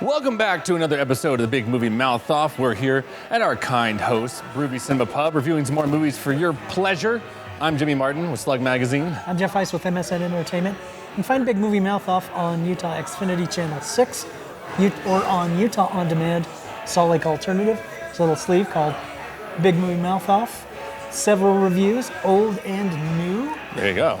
Welcome back to another episode of the Big Movie Mouth Off. We're here at our kind host, Groovy Cinema Pub, reviewing some more movies for your pleasure. I'm Jimmy Martin with Slug Magazine. I'm Jeff Weiss with MSN Entertainment. You can find Big Movie Mouth Off on Utah Xfinity Channel 6 or on Utah On Demand, Salt Lake Alternative. It's a little sleeve called Big Movie Mouth Off. Several reviews, old and new. There you go.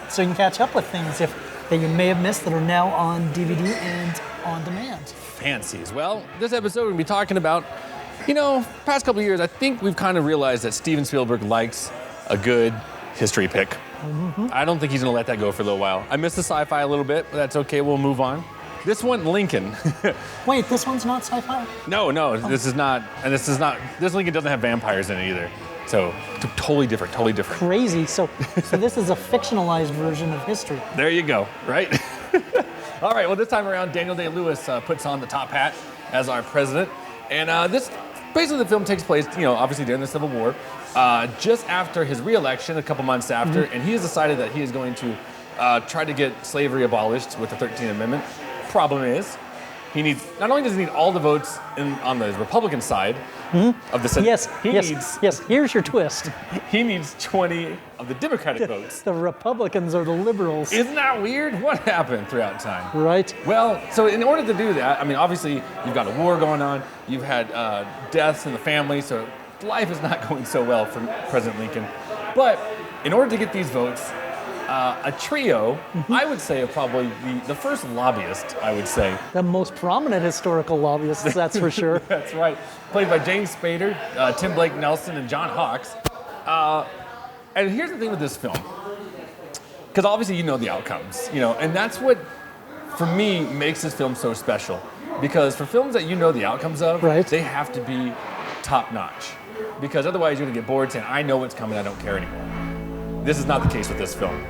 So you can catch up with things that you may have missed that are now on DVD and on demand. Fancies. Well, this episode we're going to be talking about, past couple of years, I think we've kind of realized that Steven Spielberg likes a good history pick. Mm-hmm. I don't think he's going to let that go for a little while. I miss the sci-fi a little bit, but that's okay. We'll move on. This one, Lincoln. Wait, this one's not sci-fi? No, this is not. And this Lincoln doesn't have vampires in it either. So totally different. Crazy. So this is a fictionalized version of history. There you go, right? All right, well, this time around, Daniel Day-Lewis puts on the top hat as our president. And basically the film takes place, obviously during the Civil War, just after his re-election, a couple months after, and he has decided that he is going to try to get slavery abolished with the 13th Amendment. Problem is, not only does he need all the votes on the Republican side of the Senate, yes, here's your twist. He needs 20 of the Democratic votes. The Republicans are the liberals. Isn't that weird? What happened throughout time? Right. Well, so in order to do that, obviously, you've got a war going on, you've had deaths in the family, so life is not going so well for President Lincoln. But in order to get these votes, a trio, I would say, of probably the first lobbyist, I would say. The most prominent historical lobbyists, that's for sure. That's right. Played by James Spader, Tim Blake Nelson, and John Hawkes. And here's the thing with this film. Because obviously you know the outcomes, and that's what, for me, makes this film so special. Because for films that you know the outcomes of, right, they have to be top-notch. Because otherwise you're going to get bored saying, I know what's coming, I don't care anymore. This is not the case with this film.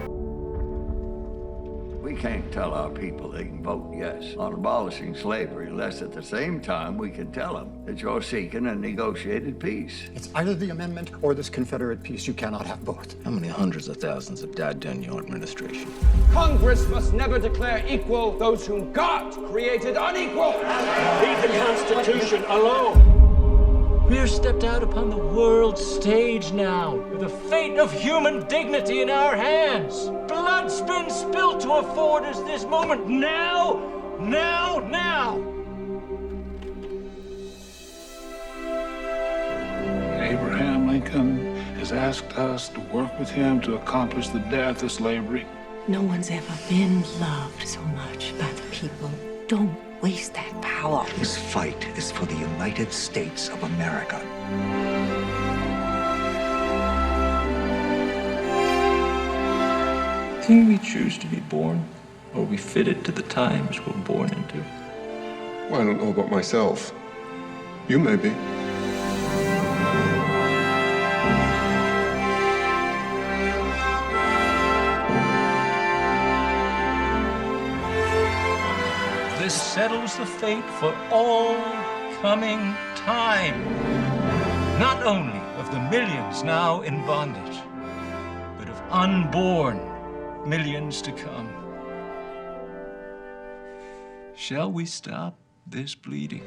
We can't tell our people they can vote yes on abolishing slavery unless at the same time we can tell them that you're seeking a negotiated peace. It's either the amendment or this Confederate peace. You cannot have both. How many hundreds of thousands have died during your administration? Congress must never declare equal those whom God created unequal. Leave the Constitution alone. We're stepped out upon the world stage now, with the fate of human dignity in our hands. Blood's been spilled to afford us this moment. Now! Abraham Lincoln has asked us to work with him to accomplish the death of slavery. No one's ever been loved so much by the people. Don't waste that power. This fight is for the United States of America. Do we choose to be born, or are we fitted to the times we're born into? Well, I don't know about myself. You may be. This settles the fate for all coming time. Not only of the millions now in bondage, but of unborn millions to come. Shall we stop this bleeding?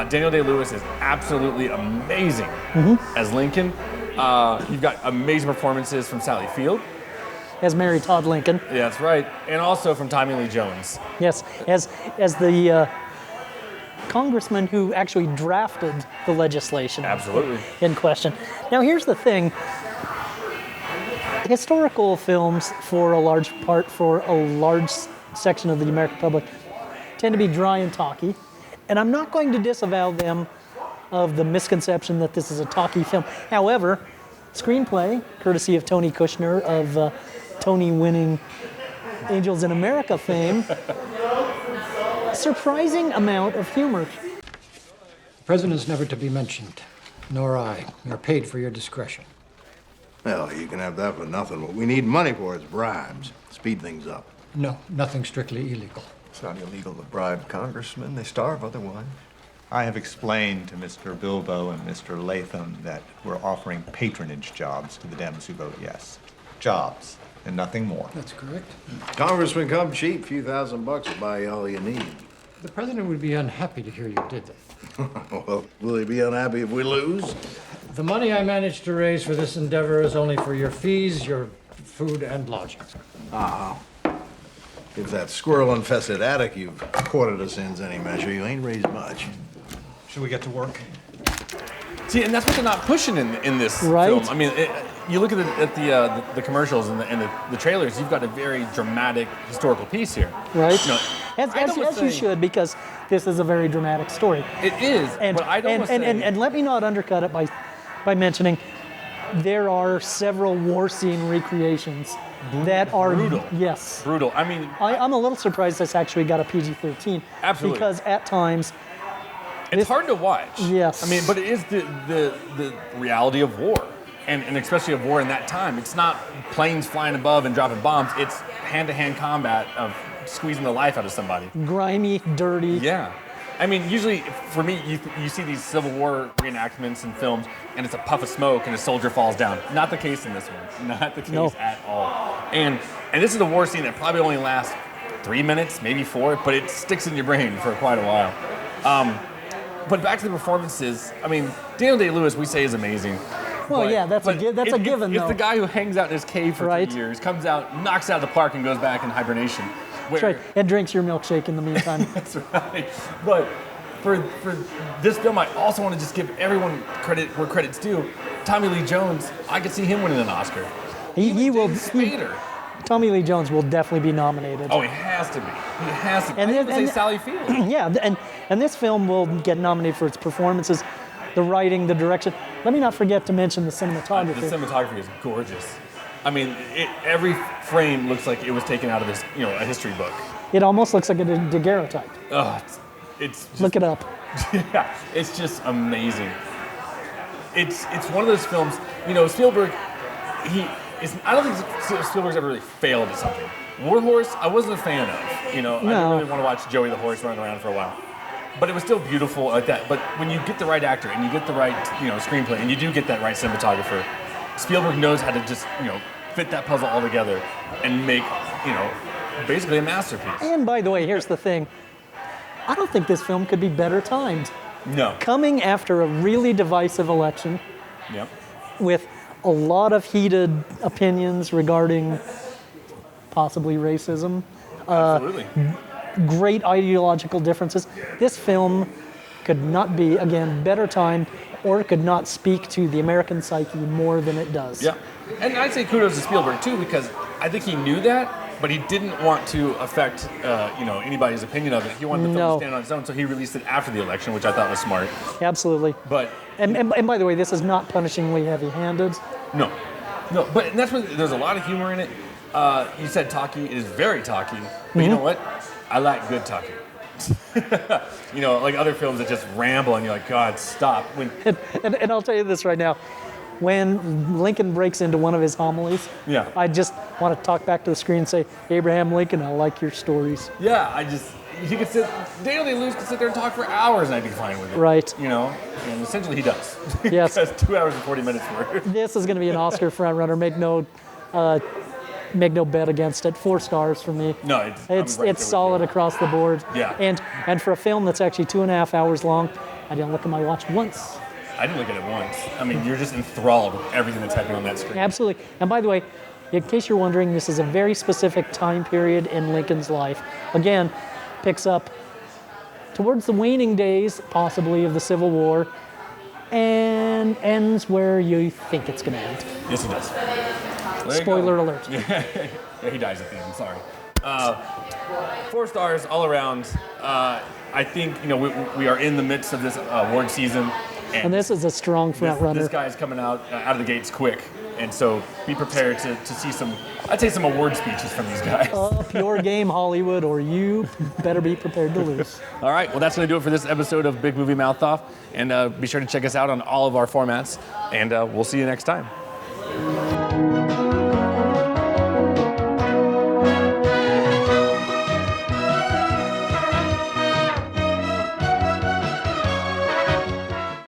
Daniel Day-Lewis is absolutely amazing as Lincoln. You've got amazing performances from Sally Field. As Mary Todd Lincoln. Yeah, that's right. And also from Tommy Lee Jones. Yes, as the congressman who actually drafted the legislation. Absolutely. In question. Now here's the thing. Historical films, for a large section of the American public, tend to be dry and talky. And I'm not going to disavow them of the misconception that this is a talky film. However, screenplay, courtesy of Tony Kushner of Tony-winning Angels in America fame, surprising amount of humor. The president's never to be mentioned, nor I. You're paid for your discretion. Well, you can have that for nothing. What we need money for is bribes. Speed things up. No, nothing strictly illegal. It's not illegal to bribe congressmen. They starve otherwise. I have explained to Mr. Bilbo and Mr. Latham that we're offering patronage jobs to the Dems who vote yes. Jobs. and nothing more. That's correct. Congressman, come cheap, few $1,000 will buy you all you need. The president would be unhappy to hear you did that. Well, will he be unhappy if we lose? The money I managed to raise for this endeavor is only for your fees, your food, and lodging. Ah. If that squirrel-infested attic you've quartered us in's any measure, you ain't raised much. Should we get to work? See, and that's what they're not pushing in this Right. film. I mean, you look at the commercials and the trailers. You've got a very dramatic historical piece here. Right. You know, As you should, because this is a very dramatic story. It is, And, but I'd almost say... and let me not undercut it by mentioning there are several war scene recreations that are brutal. Yes. Brutal. I mean, I'm a little surprised this actually got a PG-13. Absolutely. Because at times it's hard to watch. Yes. I mean, but it is the reality of war, and especially of war in that time. It's not planes flying above and dropping bombs. It's hand-to-hand combat of squeezing the life out of somebody. Grimy, dirty. Yeah. I mean, usually, for me, you see these Civil War reenactments in films, and it's a puff of smoke and a soldier falls down. Not the case in this one. Not the case at all. And this is a war scene that probably only lasts 3 minutes, maybe 4, but it sticks in your brain for quite a while. But back to the performances. I mean, Daniel Day-Lewis, we say, is amazing. Well, yeah, that's a given, It's though. the guy who hangs out in his cave for 3 years, comes out, knocks out the park, and goes back in hibernation. That's right, and drinks your milkshake in the meantime. That's right. But for this film, I also want to just give everyone credit where credit's due. Tommy Lee Jones, I could see him winning an Oscar. He will. Spader. Tommy Lee Jones will definitely be nominated. Oh, he has to be. He has to be. And I even say Sally Field. Yeah, and this film will get nominated for its performances, the writing, the direction. Let me not forget to mention the cinematography. The cinematography is gorgeous. I mean, every frame looks like it was taken out of this, a history book. It almost looks like a daguerreotype. Oh, it's just, look it up. Yeah, it's just amazing. It's one of those films. Spielberg. I don't think Spielberg's ever really failed at something. Warhorse, I wasn't a fan of. I didn't really want to watch Joey the horse running around for a while. But it was still beautiful like that. But when you get the right actor and you get the right, screenplay and you do get that right cinematographer, Spielberg knows how to just, fit that puzzle all together and make, basically a masterpiece. And by the way, here's the thing. I don't think this film could be better timed. No. Coming after a really divisive election. Yep. With a lot of heated opinions regarding possibly racism. Absolutely. Great ideological differences. This film could not be, again, better timed, or it could not speak to the American psyche more than it does. Yeah. And I'd say kudos to Spielberg, too, because I think he knew that, but he didn't want to affect, anybody's opinion of it. He wanted the film to stand on its own, so he released it after the election, which I thought was smart. Absolutely. But and by the way, this is not punishingly heavy-handed. No, but that's when there's a lot of humor in it. You said talky. It is very talky. But you know what? I like good talky. Like other films that just ramble and you're like, God, stop. And I'll tell you this right now. When Lincoln breaks into one of his homilies, yeah, I just want to talk back to the screen and say, Abraham Lincoln, I like your stories. Yeah, he could sit, Daniel Day-Lewis could sit there and talk for hours and I'd be fine with it. Right. And essentially he does. Yes. That's 2 hours and 40 minutes worth. This is going to be an Oscar frontrunner. Make no bet against it. 4 stars for me. No, it's solid across the board. Yeah. And for a film that's actually 2.5 hours long, I didn't look at my watch once. I didn't look at it once. I mean, you're just enthralled with everything that's happening on that screen. Absolutely. And by the way, in case you're wondering, this is a very specific time period in Lincoln's life. Again, picks up towards the waning days, possibly, of the Civil War, and ends where you think it's going to end. Yes, it does. Spoiler alert. Yeah, he dies at the end. Sorry. 4 stars all around. I think we are in the midst of this award season, and this is a strong front runner. This guy's coming out of the gates quick, and so be prepared to see some award speeches from these guys. Up your game, Hollywood, or you better be prepared to lose. All right, well, that's going to do it for this episode of Big Movie Mouth Off, and be sure to check us out on all of our formats, and we'll see you next time.